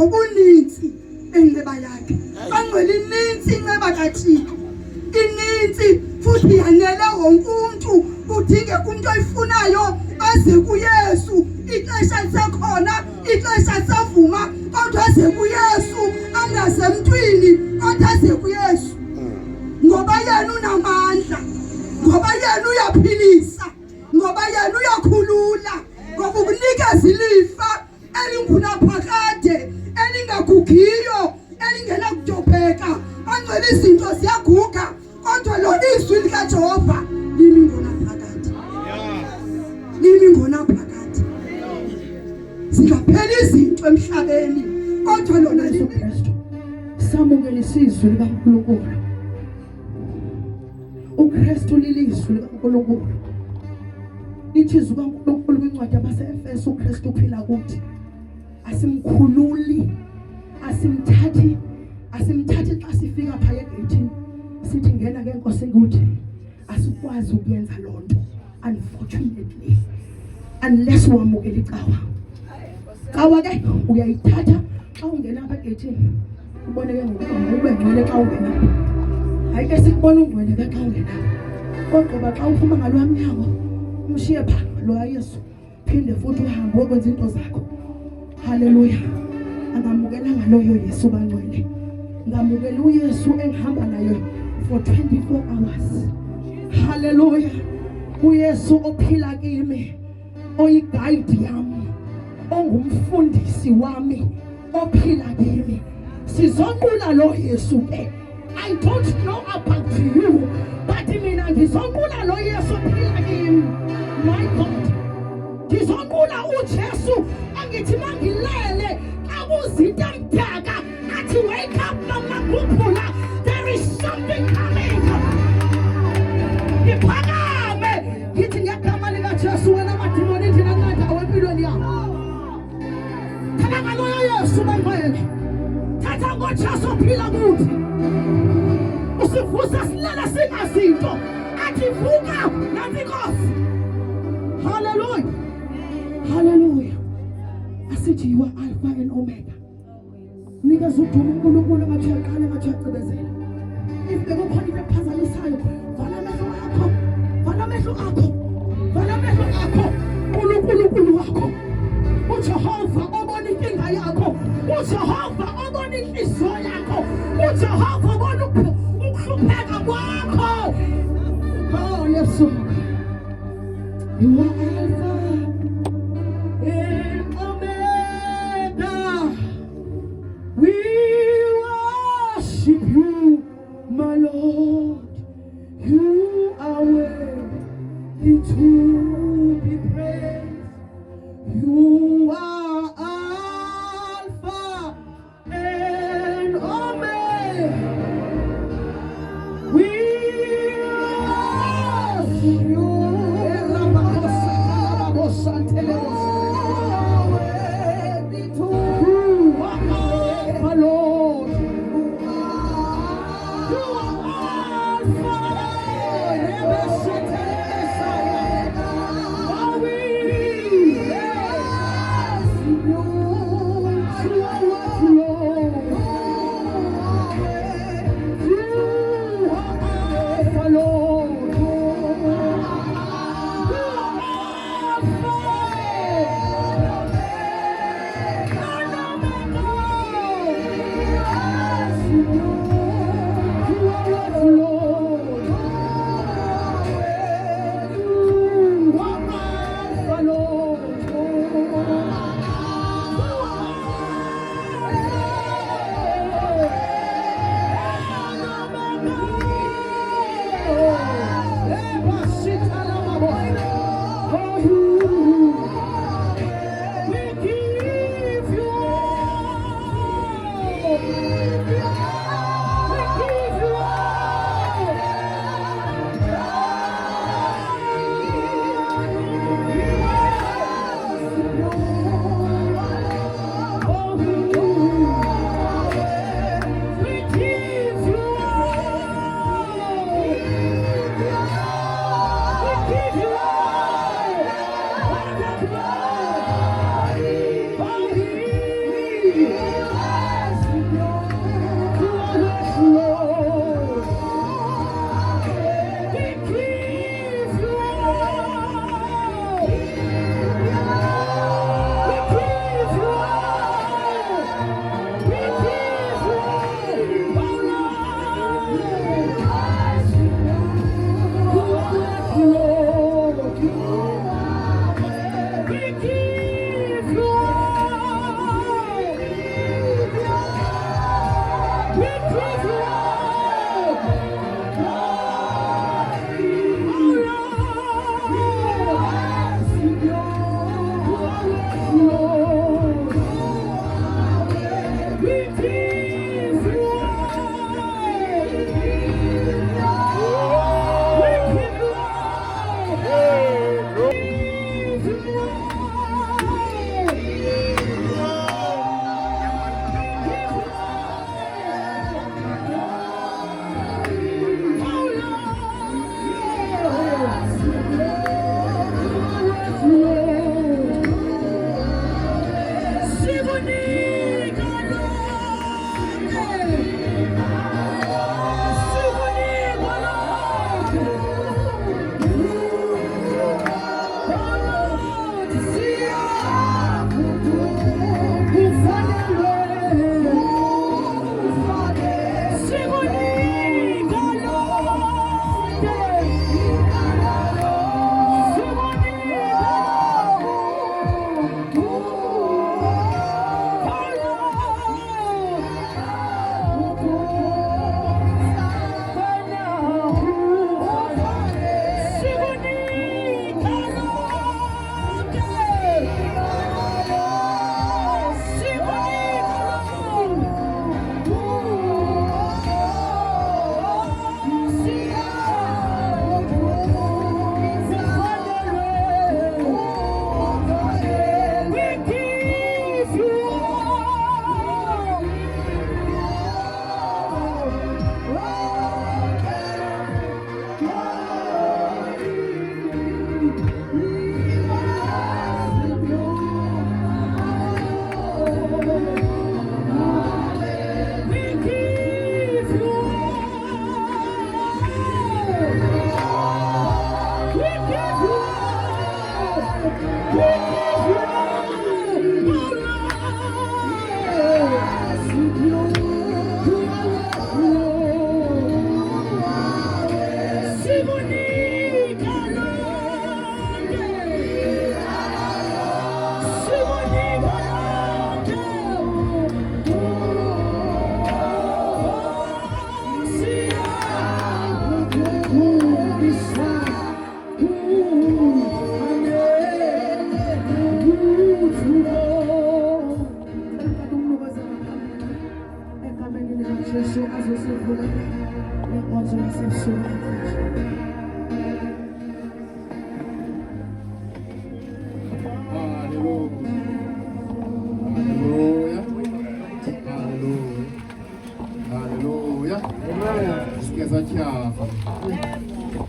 ngobuninzi enxeba yakhe. Angcwele ininzi inxeba kaThixo, ininzi futhi yanele wonke umuntu. Udingeka umuntu oyifunayo aze kuYesu. Ixesha lisekhona, ixesha lisavuma, kodwa aze kuYesu, angaze emntwini, kodwa aze kuYesu. Ngoba yena unamandla, ngoba yena uyaphilisa, ngoba yena uyakhulula, ngoba ukunikeza ilifa elingunaphakade, elingagugiyo, elingenakutyobheka. Angcwele izinto ziyaguga, kodwa lo izwi likaJehova limi ngonaphakade, limi ngonaphakade. Zingapheli izinto emhlabeni, kodwa lona Yesu Kristu. Samukele isizwe likaNkulunkulu. uKristu lilizwi likaNkulunkulu. Lithi uNkulunkulu kwincwadi yabase-Efeso, uKristu uphila kuthi. Asimkhululi, asimthathi xa sifika phaya egeyithini sithi ngena ke Nkosi kuthi. Asikwazi ukuyenza loo nto, unfortunately, unless wamukela icawa. Cawa ke uyayithatha xa ungena apha egeyithini, ubone ke ngokuba ube ngcwele xa ungena. Hayi ke sikubona ungcwele ke xa ungena, kodwa xa uphuma ngalwa mnyango umshiye pha lo Yesu, phinde futhi uhambe ukwenza into zakho. Haleluya. Angamukela ngaloyo Yesu bangcwele. Ngamukela uYesu engihamba nayo for 24 hours. Haleluya. uYesu ophila kimi, oyiguide yami, ongumfundisi wami, ophila kimi. Sizonqula lo Yesu ke. I don't know about you, but mina ngizonqula lo Yesu ophila kimi. My God. Ngizonqula uJesu angithi mangilele akuzinto emdaka athi wake up mama kuphula, there is something coming. Ngiphakame ngithi ngiyagama likaJesu wena madimoni thina nceda wempilweni yakho. Thatha ngaloyo Yesu bangcwele, thatha ngoJesu ophila kuthi. Usivusa silala singazinto, athi vuka nanti Nkosi. Hallelujah. Hallelujah. Asithi you are Alpha and Omega. Nikeza udumo uNkulunkulu ngathi uyaqala ngathi uyacibezela. If bekukhona into ephazamisayo, vala amehlo akho, vala amehlo akho, vala amehlo akho. uNkulunkulu wakho, uJehova obona inkinga yakho, uJehova obona inhliziyo yakho, uJehova obona ukuhlupheka kwakho. Oh Yesu, you are Alpha and Omega. We worship you, my Lord. You are worthy to be praised. You are Alpha and Omega. We worship you.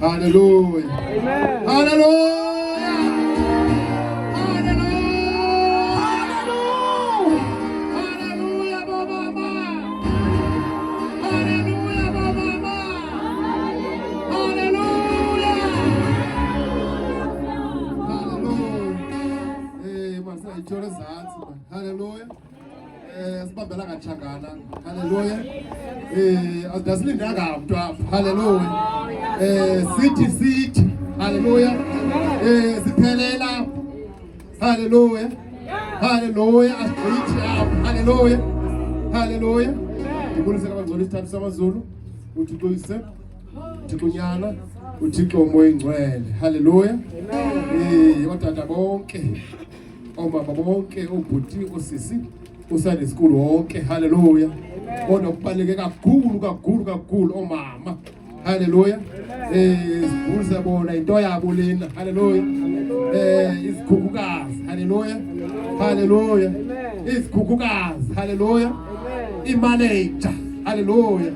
Hallelujah. Amen. Hallelujah. Hallelujah, Baba. Hallelujah, Baba. Hallelujah. Hallelujah. Masa ichore zanzi. Hallelujah. Sibambela kachangana. Hallelujah. Asilindanga umuntu apha. Hallelujah. Sithi hallelujah siphelela hallelujah hallelujah asithi hallelujah hallelujah ngibulise kabangcwele isithathu samaZulu uThixo uyise uThixo unyana uThixo umoya ingcwele hallelujah otata bonke omama bonke obhuti osisi usane school wonke hallelujah kodwa kubaleke kakhulu omama hallelujah sibuza bona into yabo lena hallelujah izikhukhukazi hallelujah hallelujah izikhukhukazi hallelujah imanager hallelujah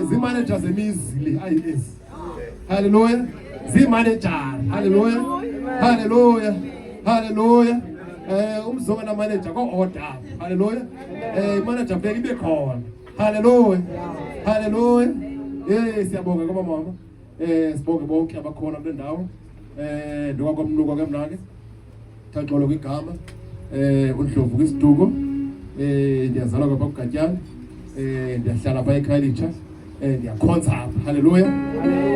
zimanagers emizili IS hallelujah zimanager hallelujah hallelujah hallelujah umzonga na manager ko order hallelujah manager beke ibe khona hallelujah hallelujah siyabonga ngoba mama sibonge bonke abakhona kule ndawo ndokwamnuka kemnake Thaxolo kwigama uNdlovu kwisiduko ndiyazalwa kwapha kuGatyana ndiyahlala pha eKhayelitsha ndiyakhonza apha hallelujah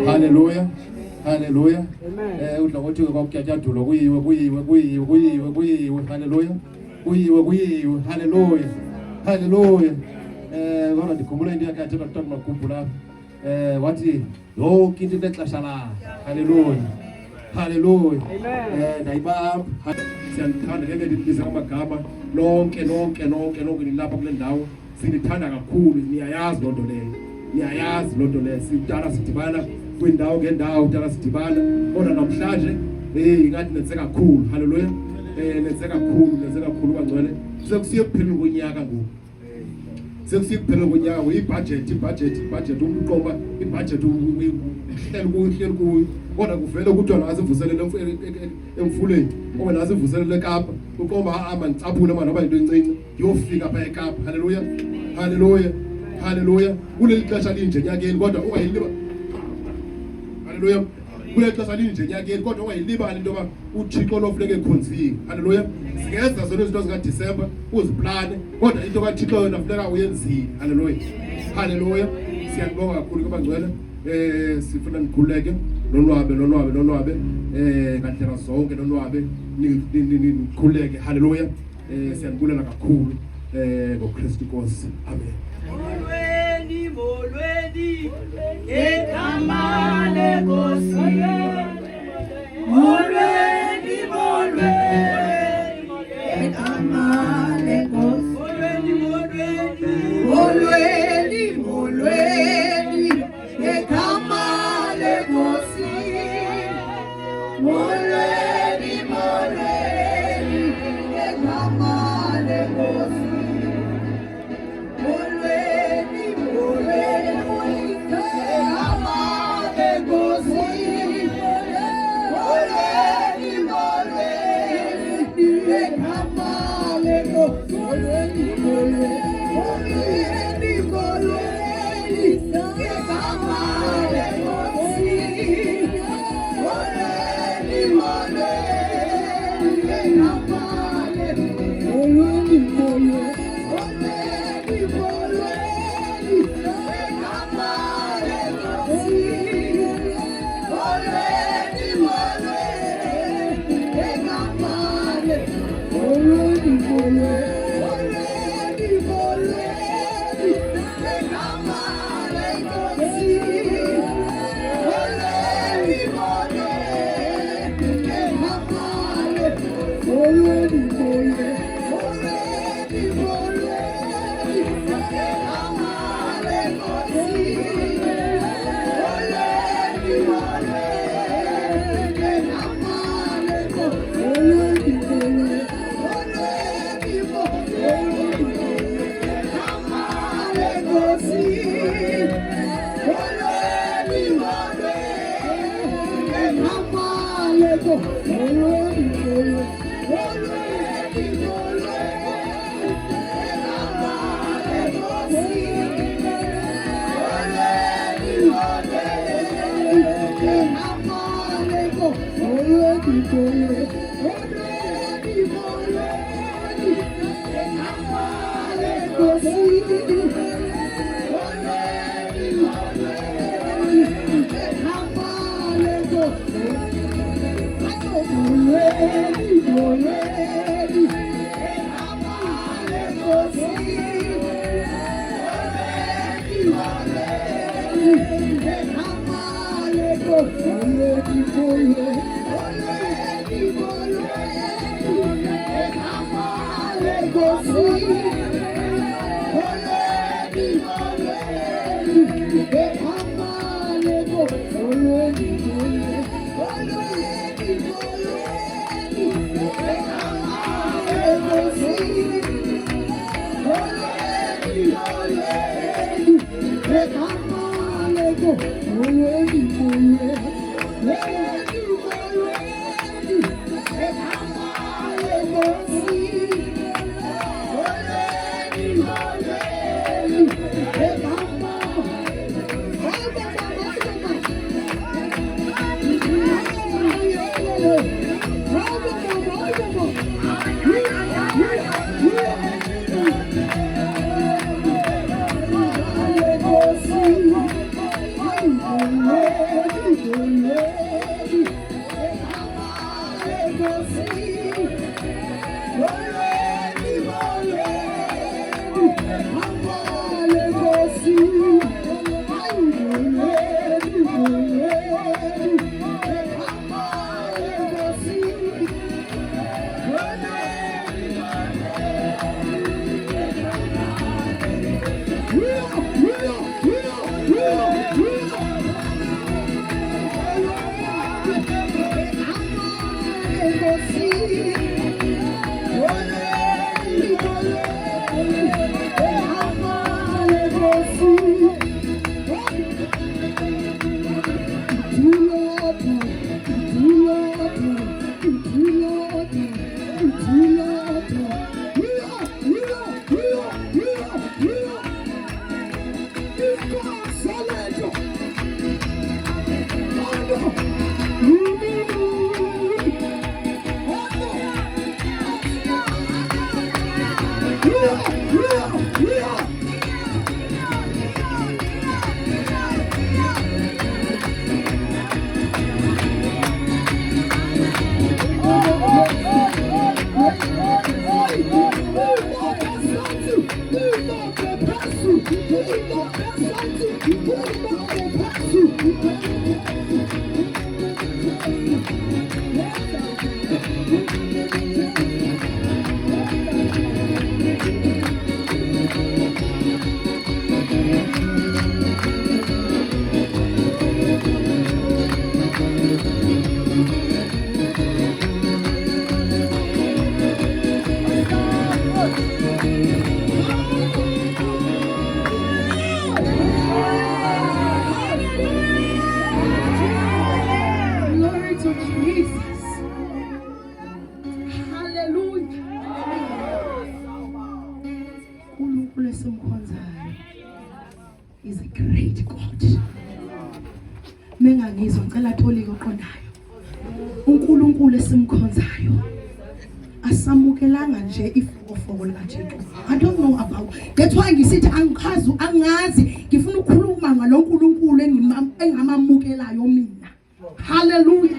hallelujah hallelujah udlokothi kwakutyatyadulo kuyiwe hallelujah kuyiwe hallelujah hallelujah kodwa ndikhumbula into yakhe yathethwa kuTata Magubhu lapha wathi yonke into inexesha layo hallelujah hallelujah ndayibamba siyandithanda ke ndibiza amagama lonke nilapha kule ndawo sindithanda kakhulu niyayazi loo nto leyo sidala sidibana kwindawo ngendawo sidala sidibana kodwa namhlanje ingathi nenze kakhulu hallelujah nenze kakhulu bangcwele sekusiye ekupheleni konyaka ngoku sekusiphela konyaka ibudget umqomba ibudget uhleli kuyo kodwa kuvele kuthiwa nasivuselele emfuleni oba nasivuselele eKapa uqomba ahamba ngicaphule manje noba into encinci yofika pha eKapa. Haleluya, haleluya, haleluya. Kuleli xesha linje enyakeni kodwa ungayiliba. Haleluya. Kuleli xesha linje enyakeni kodwa ungayilibali into yoba uThixo lofuneke ekhonzile. Haleluya. Singenza zonke izinto zikaDisemba uziplane kodwa into kaThixo yona funeka uyenzile. Haleluya, haleluya. Siyabonga kakhulu kubangcwele. Sifuna nikhuleke nonwabe ngandlela zonke nonwabe nikhuleke. Haleluya. Siyabulela kakhulu ngoKristu Nkosi. Amen. Molweni egama leNkosi. Molweni egama leNkosi. Molweni egama leNkosi. Molweni egama leNkosi. uNkulunkulu esimkhonzayo is a great God. Mengangizwa ngicela Tholika oqondayo. uNkulunkulu esimkhonzayo asamukelanga nje ifofoko likaThixo. I don't know about. That's why ngisithi angazi ngifuna ukukhuluma ngaloNkulunkulu engamamukelayo mina. Hallelujah.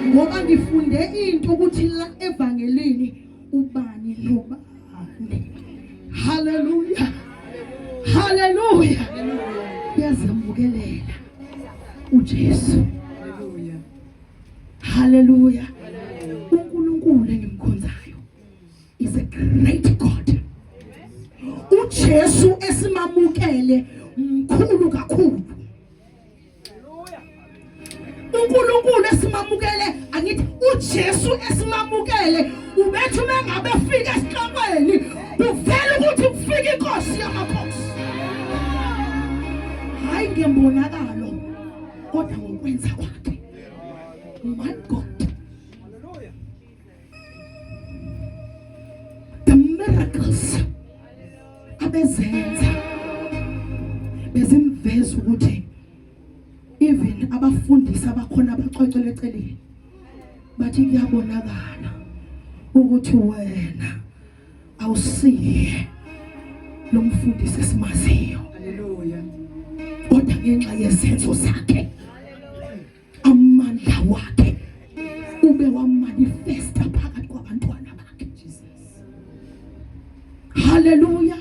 Ngoba ngifunde into ukuthi la evangelini ubani nobani. Hallelujah. Hallelujah. Yazamukelela uJesu. Hallelujah. uNkulunkulu engimkhonzayo is a great God. uJesu esimamukele mkhulu kakhulu. uNkulunkulu esimamukele angithi uJesu esimamukele ubethu mengabe fika esiqhaqweni kuvela ukuthi kufika inkosi yamakhosi. Hayi ngembonakalo kodwa ngokwenza kwakhe. My God. The miracles abezenza bezimveza ukuthi even abafundisi abakhona abacocela eceleni bathi kuyabonakala ukuthi wena awusiye lo mfundisi esimaziyo. Haleluya. Kodwa ngenxa yezenzo zakhe amandla wakhe ube wamanifesta phakathi kwabantwana bakhe. Hallelujah.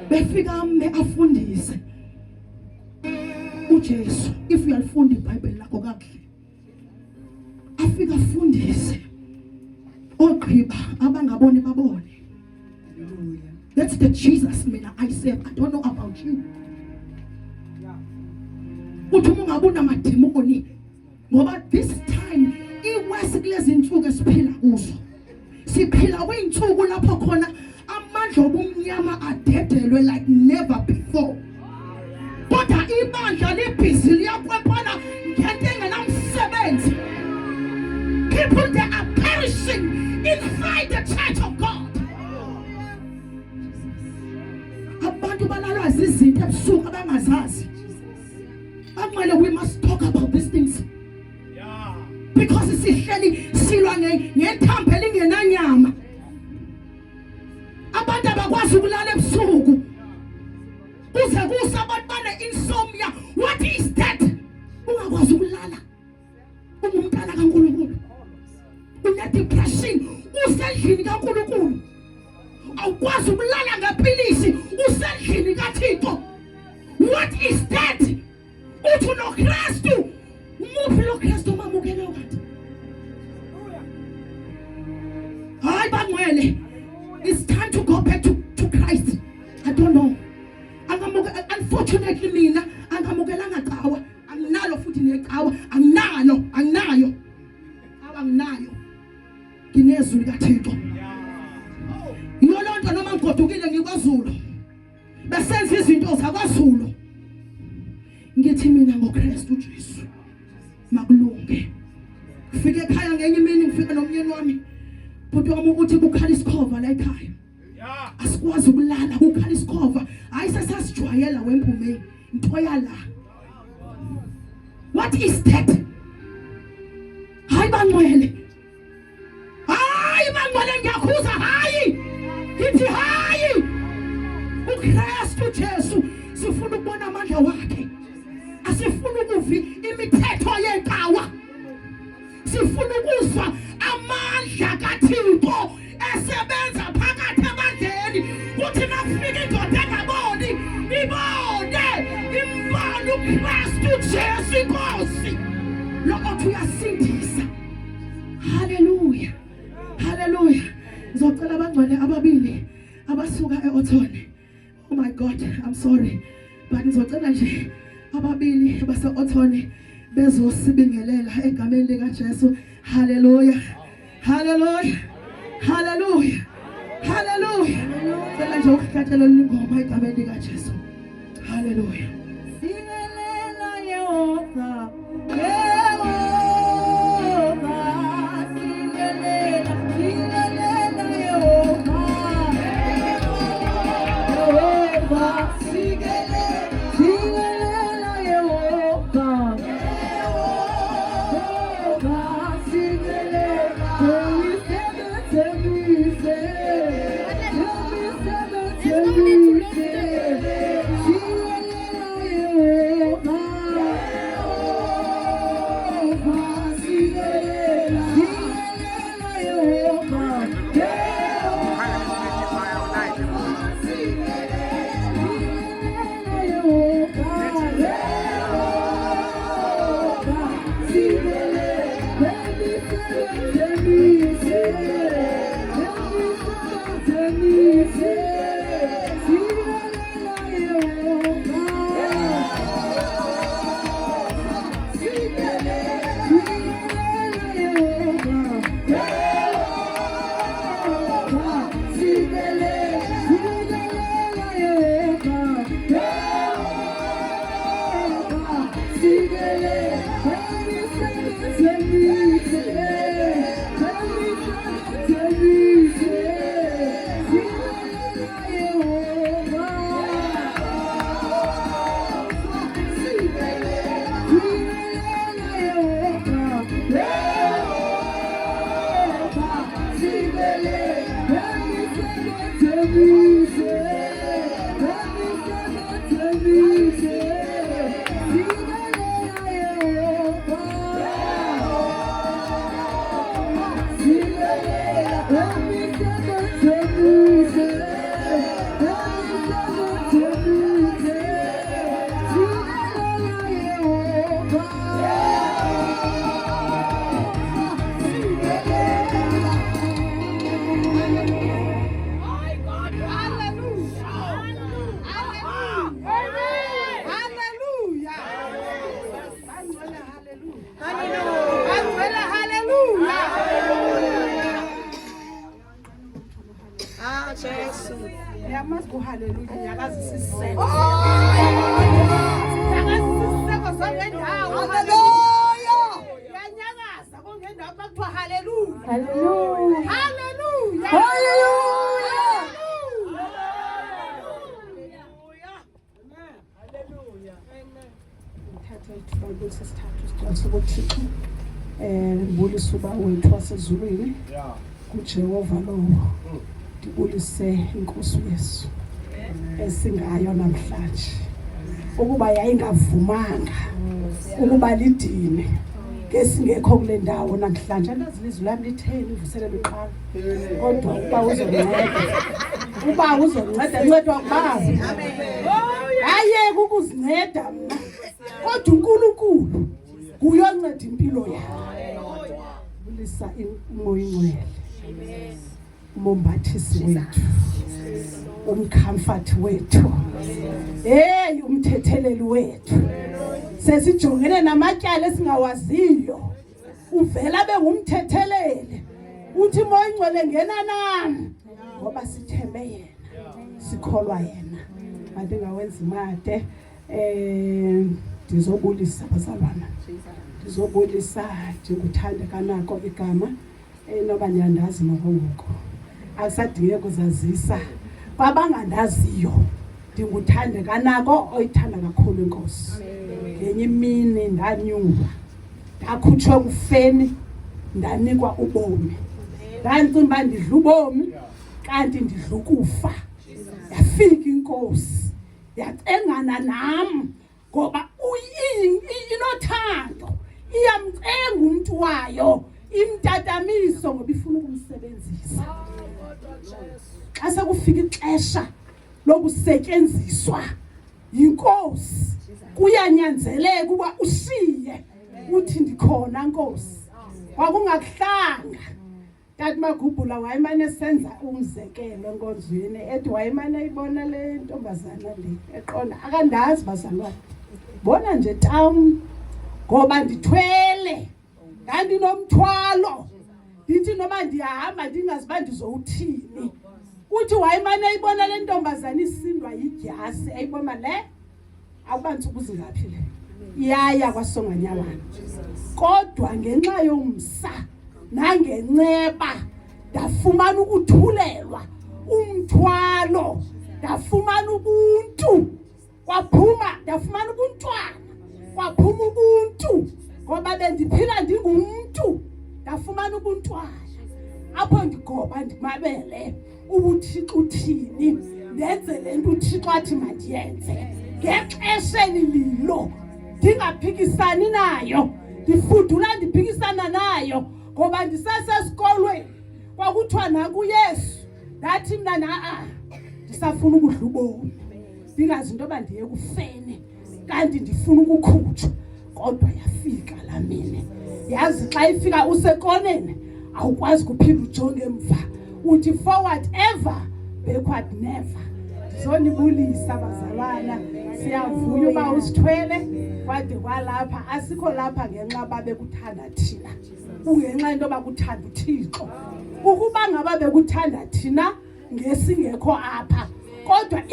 Befika afundise uJesu. If uyalifunda iBhayibheli lakho kakuhle afika afundise ogqiba abangaboni babone. That's the Jesus mina I serve. I don't know about you. Uthi ungabona amademoni ngoba this time iwesi kulezi insuku esiphila kuzo. Siphila kwinsuku lapho khona amandla obumnyama adedelwe like never before. Kodwa ibandla libhizi liyaqwephana ngento engenamsebenzi. People that are perishing inside the church of God. Abantu balalwa izinto ebusuku abangazazi. We must talk about these things. Because sihleli silwa ngethambo elingenanyama. Abantu abakwazi ukulala ebusuku. Kuze kusa abantu bane insomnia. What is that? Ungakwazi ukulala. Ungumntana kaNkulunkulu. Une depression. Usendlini kaNkulunkulu. Awukwazi ukulala ngepilisi. Usendlini kaThixo. What is that? Uthi no Kristu. Umuphi lo Kristu mamukele wathi? Hayi bangwele. It's time to go back to Christ. I don't know. Unfortunately mina angamukelanga qawa. Anginalo futhi neqhawa. Anginayo. Anginayo. Nginezwi likaThixo. Yolonto noma ngigodukile ngikwaZulu. Besenza izinto zakwaZulu. Ngithi mina ngoKristu Jesu makulunge. Ngifike ekhaya ngenye imini ngifika nomnyeni wami. Bhuti wami ukuthi kukhala isikhova la ekhaya. Asikwazi ukulala kukhala isikhova. Hayi sasasijwayela wempumeni. Ntoya la. What is that? Hayi bangwele. Hayi bangwele ngiyakhuza hayi. Ngithi hayi. uKristu Jesu sifuna ukubona amandla wakhe. Asifuna ukuvi imithetho yenkawa. Sifuna ukuzwa amandla kaThixo esebenza phakathi amandleni. Kuthi nafika indoda engaboni ibone imbali uKristu Jesu inkosi. Lo othi uyasindisa. Hallelujah. Hallelujah. Ngizocela abangcwele ababili abasuka eOthone. Oh my God, I'm sorry. But ngizocela nje ababili base-Othone bezosibingelela egameni likaJesu. Hallelujah. Hallelujah. Hallelujah. Hallelujah. Cela nje ukuhlathela ingoma egameni likaJesu. Hallelujah. Singelela Yehova. Singelela Yehova. Ngibulisa uba wethu wasezulwini kuJehova lowo, ngibulise inkosi uYesu esingayo namhlanje ukuba yayingavumanga ukuba lidine ngesingekho kule ndawo namhlanje. Andazi ilizwi lami litheni ivuselelo iqala, kodwa uba uzonceda ncedwa kubazi hayi ukuzinceda mna, kodwa uNkulunkulu kuyonceda impilo yakho. Bulisa umoya ingcwele, umombathisi wethu, umcomfort wethu, umthetheleli wethu. Sesijongene namatyala esingawaziyo, uvela bengumthetheleli, uthi moya ingcwele ngena nami ngoba sithembe yena, sikholwa yena. Mandingawenzi imade, ndizobulisa bazalwana, ndizobulisa ndikuthanda kanako igama noba niyandazi nokongoko. Akusadingeka uzazisa kwabangandaziyo, ndinguthande kanako oyithanda kakhulu inkosi. Ngenye imini ndanyulwa, ndakhutshwa kufeni, ndanikwa ubomi. Ndantsimba ndidla ubomi kanti ndidla ukufa. Yafika inkosi yacengana nam ngoba inothando, iyamcenga umuntu wayo, imtatamiso ngoba ifuna ukumsebenzisa. Xa sekufika ixesha lokusetyenziswa yinkosi, kuyanyanzeleka ukuba ushiye uthi ndikhona nkosi. Kwakungakuhlanga. Tati Magubhula wayemane esenza umzekelo enkonzweni, ethi wayemane ayibona le ntombazana le eqonda akandazi bazalwane, bona nje tam ngoba ndithwele ngandinomthwalo, ndithi noma ndiyahamba ndingazi uba ndizowuthini. Uthi wayemane ayibona le ntombazana isindwa yidyasi, ayibona le akuba ntsuku zingaphi le iyaya kwaSonganyawana, kodwa ngenxa yomsa nangenceba ndafumana ukuthulelwa umthwalo, ndafumana ubuntu, kwaphuma ndafumana ubuntwana, kwaphuma ubuntu ngoba bendiphila ndingumntu, ndafumana ubuntwana. Apho ndigoba ndimabele ubuThixo uthini, ndenze le nto uThixo athi mandiyenze ngexesha elililo, ndingaphikisani nayo, ndifudula ndiphikisana nayo ngoba ndisasesikolweni. Kwakuthiwa nakuYesu, ndathi mna ndisafuna ukudla ubomi, ndingazi into yoba ndiye kufene kanti ndifuna ukukhutshwa. Kodwa yafika laa mini, yazi xa ifika usekoneni awukwazi kuphinda ujonge emva, uthi forward ever backward never. Sonibulisa bazalwana, siyavuya uba usithwele kwade kwalapha, asikho lapha ngenxa babe kuthanda thina. Ungenxa into bakuthanda uThixo. Ukuba ngaba bekuthanda thina ngesingekho apha, kodwa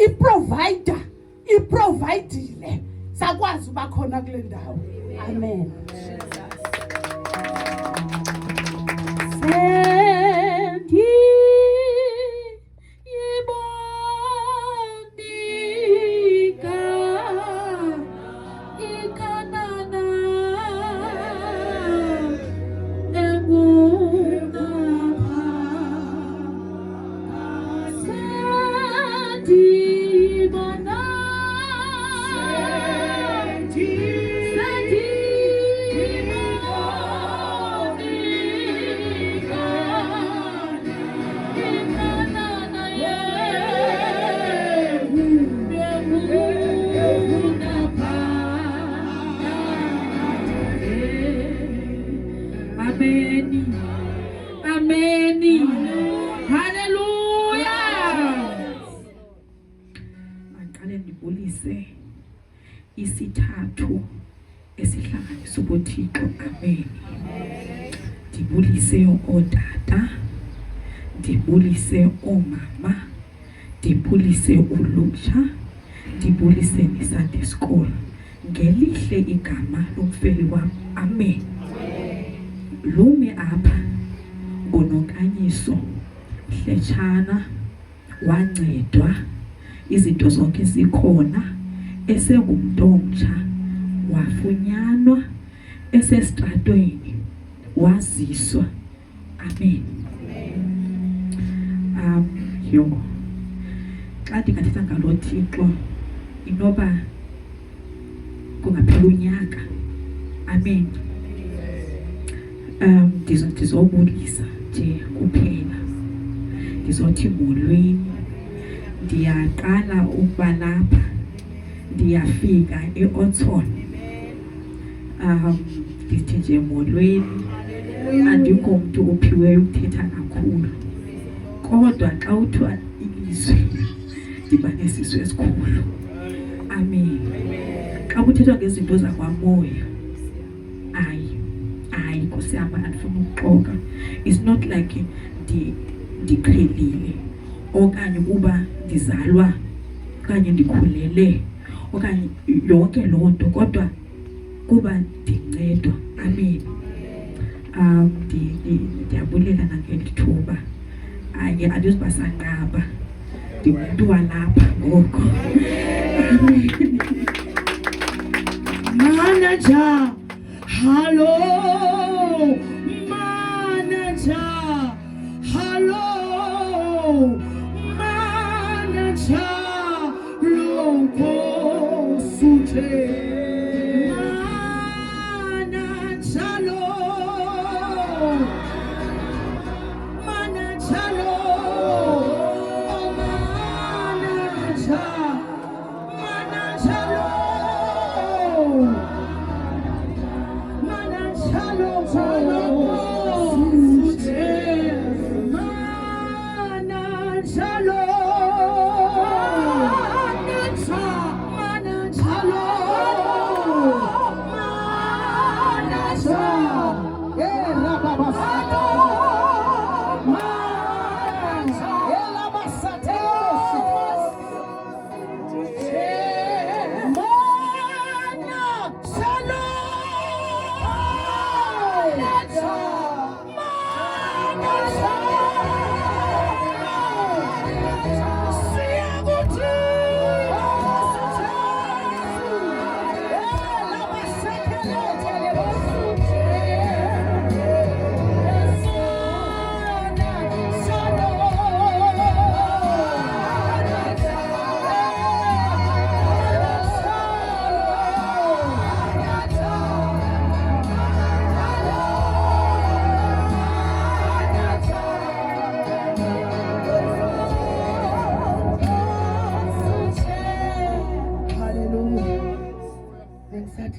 iprovidile sakwazi uba khona kule ndawo. Amen. Isithathu esihlanganisa ubuThixo. Amen. Ndibulise ootata, ndibulise oomama, ndibulise ulutsha, ndibulise neSunday School ngelihle igama lomfeli wam. Amen. Lume apha ngoNonkanyiso Hletshana wancedwa, izinto zonke zikhona, esengumntu omtsha wafunyanwa, esestratweni waziswa. Amen. Xa ndingathetha ngalo Thixo inoba kungaphela unyaka. Amen. Ndizobulisa nje kuphela, ndizothi molweni. Ndiyaqala ukuba lapha, ndiyafika eOtson. Ndithi nje molweni, andingomntu ophiweyo ukuthetha kakhulu, kodwa xa uthiwa ilizwi ndiba nesisu esikhulu. Amen. Xa kuthethwa ngezinto zakwamoya, hayi Nkosi yam, andifuna ukuxoka. It's not like ndiqhelile okanye kuba ndizalwa okanye ndikhulele okanye yonke loo nto, kodwa kuba ndincedwa. Amen. Ndiyabulela nangeli thuba. Andizuba sanqaba, ndingumntu walapha ngoko. Manager, hello, manager, hello, manager, lonko sute.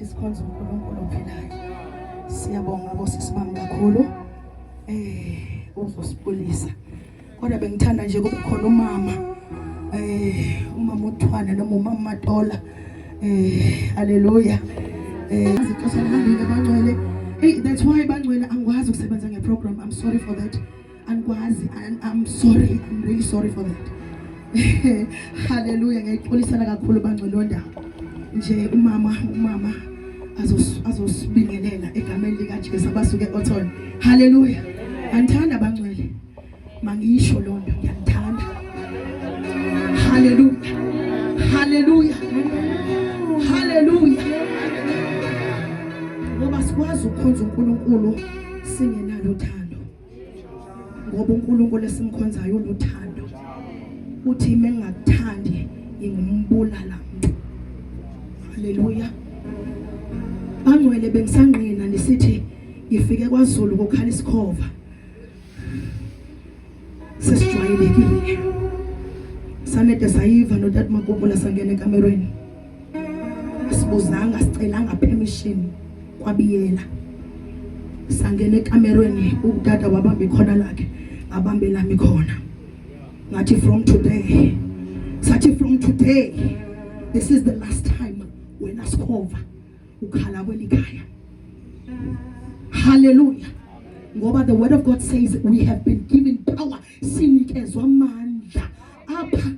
Isikhonzo uNkulunkulu ophilayo. Siyabonga bosisibami kakhulu uzosibulisa. Kodwa bengithanda nje kube khona umama uMthwana noma uMamatola. Hallelujah. Azixesha lihambile bangcwele. That's why bangcwele angikwazi ukusebenza ngeprogram. I'm sorry for that. Angikwazi and I'm sorry. I'm really sorry for that. Hallelujah. Ngiyixolisana kakhulu bangcwele londawo. Nje umama azosibingelela egameni lika Jesu abasuke eOthon. Hallelujah. Ngithanda bangcwele. Mangisho lonto ngiyithanda. Hallelujah. Hallelujah. Hallelujah. Ngoba sikwazi ukukhonza uNkulunkulu singenalo uthando. Ngoba uNkulunkulu esimkhonzayo unothando. Uthi mengakuthandi ingumbulala. Hallelujah. Bangcwele bengisangqina nisithi ngifike kwaZulu kokhala isikhova. Sesijwayelekile. Sanede sayiva noTat Makumbula sangena ekamerweni. Asibuzanga sicelanga permission kwabiyela. Sangena ekamerweni uData wabamba ikhona lakhe, abambe lami khona. Ngathi from today. Sathi from today. This is the last time when asikhova ukhala kwelikhaya. Hallelujah. Ngoba the word of God says we have been given power. Sinikezwa amandla. Apha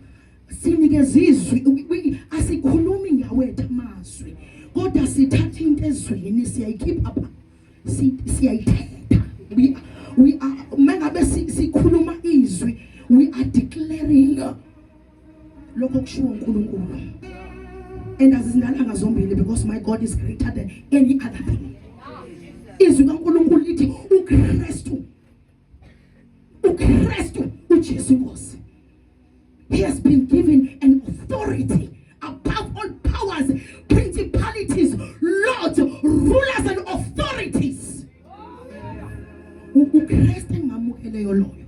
sinikezizwi asikhulumi ngawethu amazwi. Kodwa sithatha into ezwini siyayikhipha apha. Siyayithetha. We are mengabe sikhuluma izwi, we are declaring lokho kushiwo uNkulunkulu. And azinalanga zombili because my God is greater than any other thing. Izwi kaNkulunkulu lithi uKristu uJesu Nkosi. He has been given an authority above all powers, principalities, lords, rulers and authorities. uKristu ngamukeleyo loyo.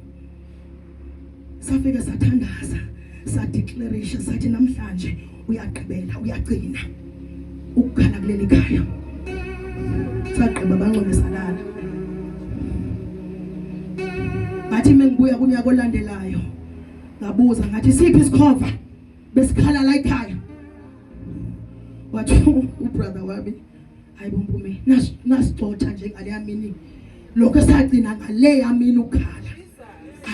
Safika sathandaza, sadeclaration sathi namhlanje uyaqhubela uyagcina ukukhala kuleli khaya. Saqheba bangcwele salala. Bathi mengibuya kunyaka olandelayo ngabuza ngathi siphi isikhova besikhala la ekhaya. Wathi ubrother wami ayibumbume nasixoxa nje ngale yamini lokho esagcina ngale yamini ukhala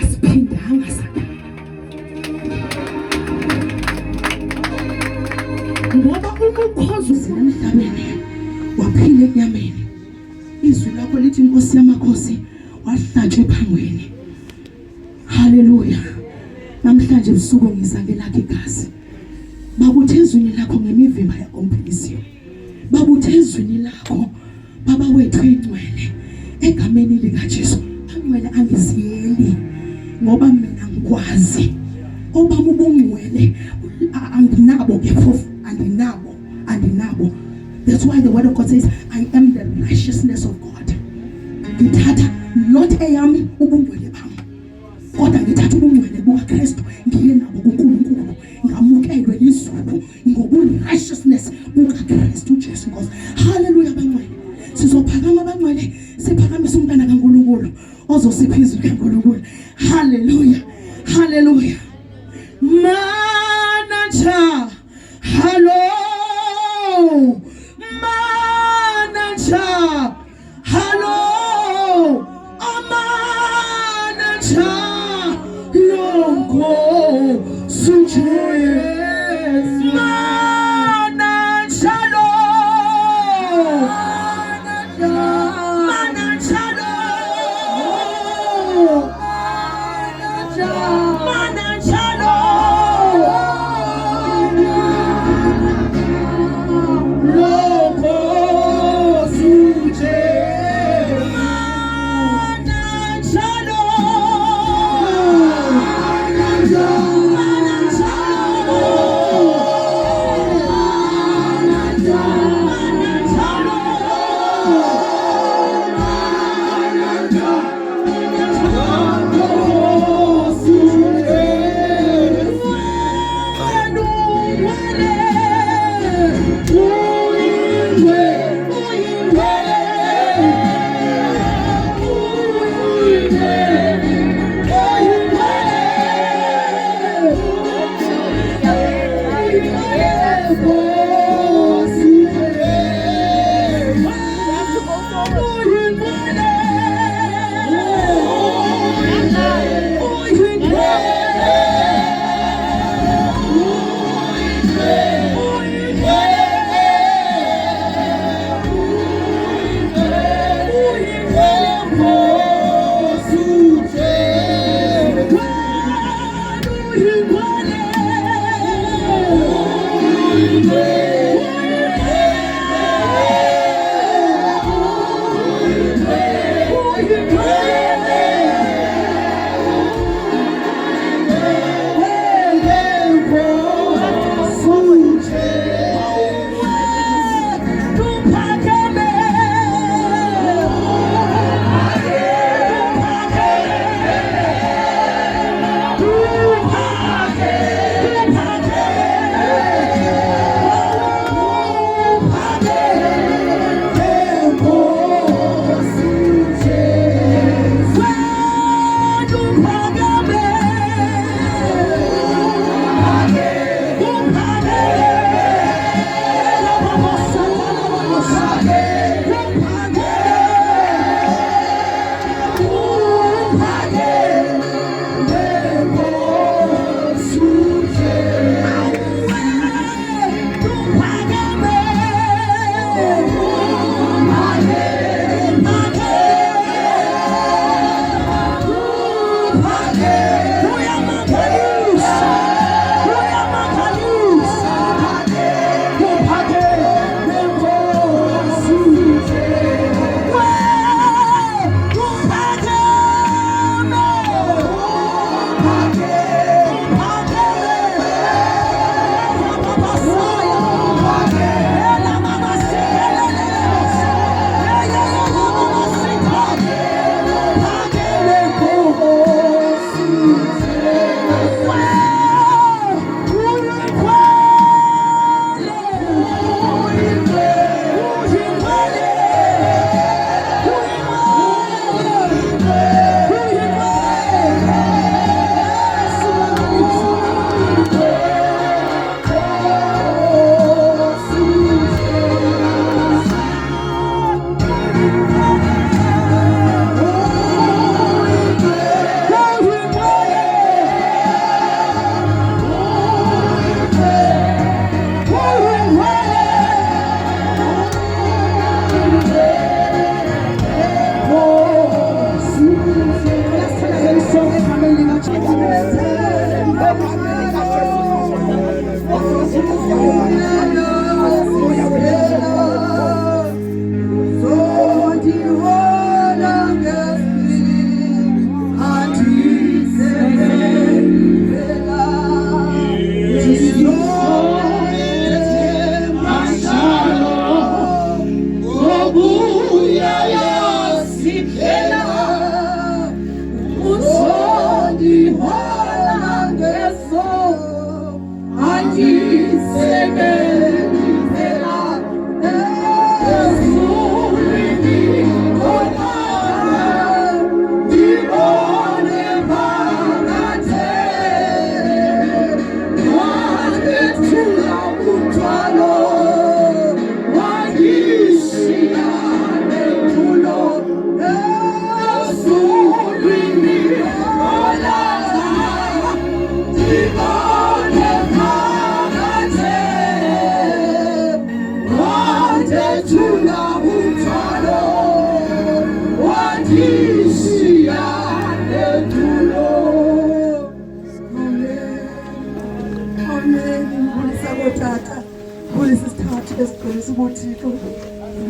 asiphindanga sakhala. Ngoba umukhozo usemhlabeni waphila enyameni. Izwi lakho lithi Nkosi yamakhosi wahlatshwa ephangweni. Hallelujah. Namhlanje usuku ngizake lakhe igazi. Babuthe ezwini lakho ngemivimba yakomphilisiwe. Babuthe ezwini lakho baba wethu ingcwele egameni lika Jesu. Angcwele angiziyeli ngoba mina ngikwazi. Obama ubungcwele anginabo ke phofu andinabo. That's why the word of God says I am the righteousness of God. Ngithatha not eyami ubungcwele bami. Kodwa ngithatha ubungcwele bukaKristu ngiye nabo kuNkulunkulu. Ngamukelwe izulu ngobu righteousness bukaKristu Jesu Nkosi. Hallelujah bangcwele. Sizophakama bangcwele siphakamisa umntana kaNkulunkulu ozosipha izwi kaNkulunkulu. Hallelujah. Hallelujah. Manager. Hello. Manager. Hello. Manager. Longo. Sujoye. Manager. Manager.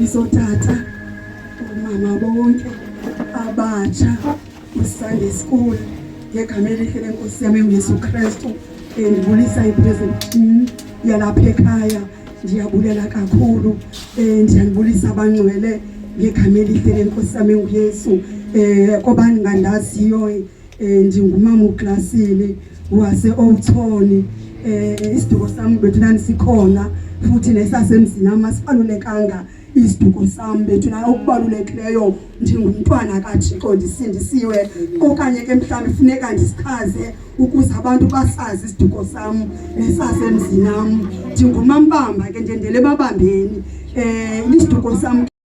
Isothatha mama bonke abatsha uSunday school ngegama elihle lenkosi yami uYesu Kristu ndibulisa ipresent yalapha ekhaya ndiyabulela kakhulu ndiyanibulisa abangcwele ngegama elihle lenkosi yami uYesu kobani ngandaziyo ndingumama uKlasini wase Oldthorn isiduko sami bethuna sikhona futhi nesasemzini amasibalulekanga isiduko sami bethuna okubalulekileyo ndingumntwana kaThixo ndisindisiwe okanye ke mhlawumbe kufuneka ndisichaze ukuze abantu basazi isiduko sami nesasemzini nami ndingumambamba ke ndendele babambeni isiduko sami